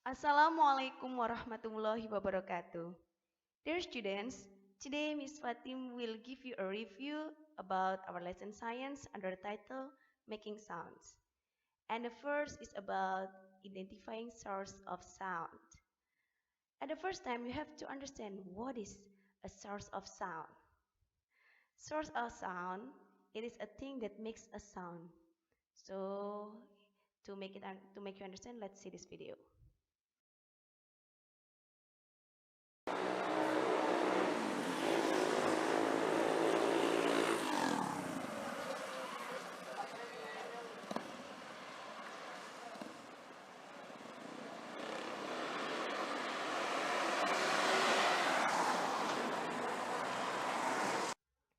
Assalamualaikum warahmatullahi wabarakatuh. Dear students, today Miss Fatim will give you a review about our lesson science under the title Making Sounds. And the first is about identifying source of sound. At the first time, you have to understand what is a source of sound. Source of sound, it is a thing that makes a sound. So to make you understand, let's see this video.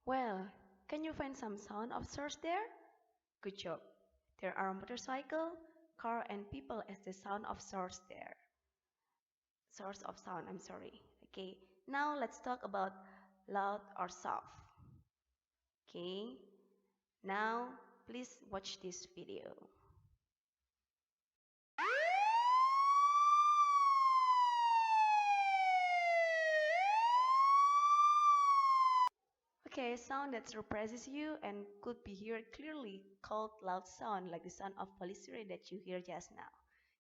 Well, can you find some sound of source there? Good job. There are motorcycle, car and people as the sound of source there. Source of sound, I'm sorry. Okay, now let's talk about loud or soft. Okay, now please watch this video. Okay, sound that surprises you and could be heard clearly called loud sound like the sound of police siren that you hear just now.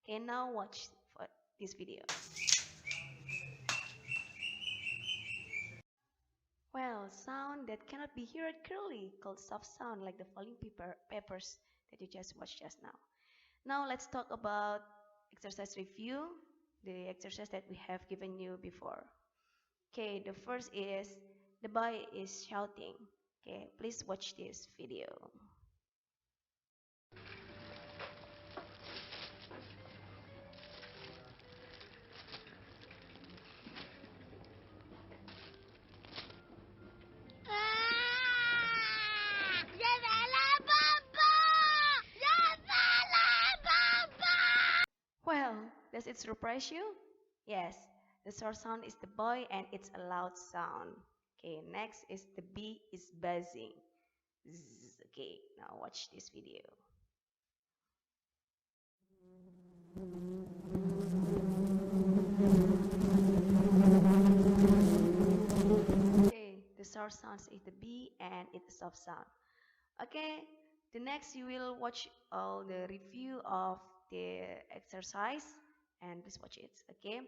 Okay, now watch for this video. Well, sound that cannot be heard clearly called soft sound like the falling papers that you just watched just now. Now let's talk about exercise review, the exercise that we have given you before. Okay, the first is the boy is shouting. Okay, please watch this video. Well, does it surprise you? Yes, the source sound is the boy and it's a loud sound. Okay, next is the bee is buzzing. Zzz. Okay, now watch this video. Okay, the source sound is the bee and it's a soft sound. Okay, the next you will watch all the review of the exercise and please watch it. Okay.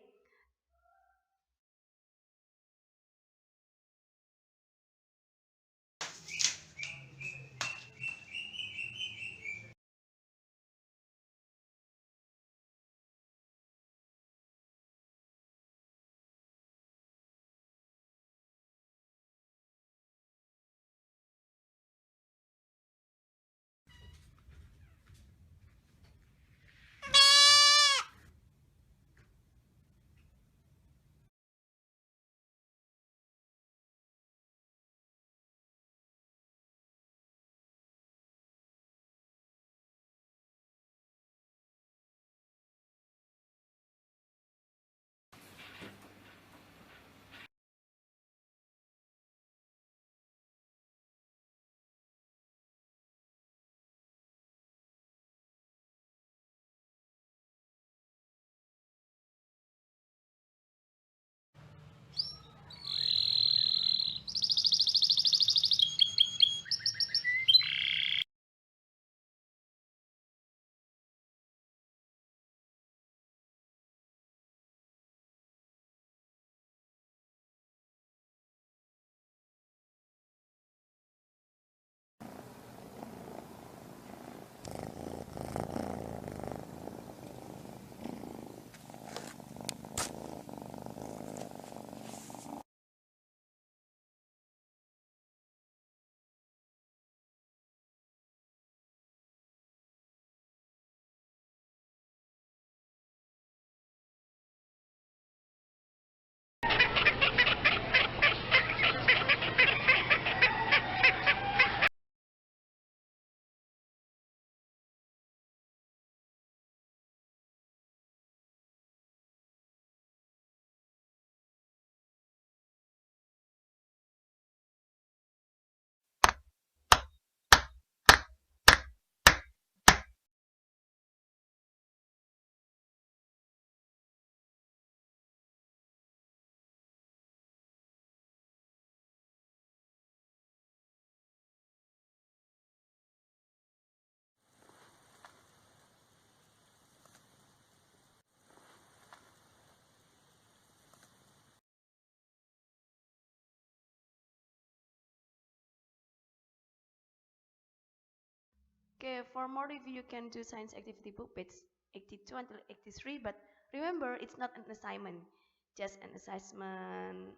Okay, for more review, you can do science activity book page 82 until 83. But remember, it's not an assignment, just an assessment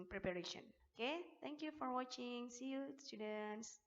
preparation. Okay, thank you for watching. See you, students.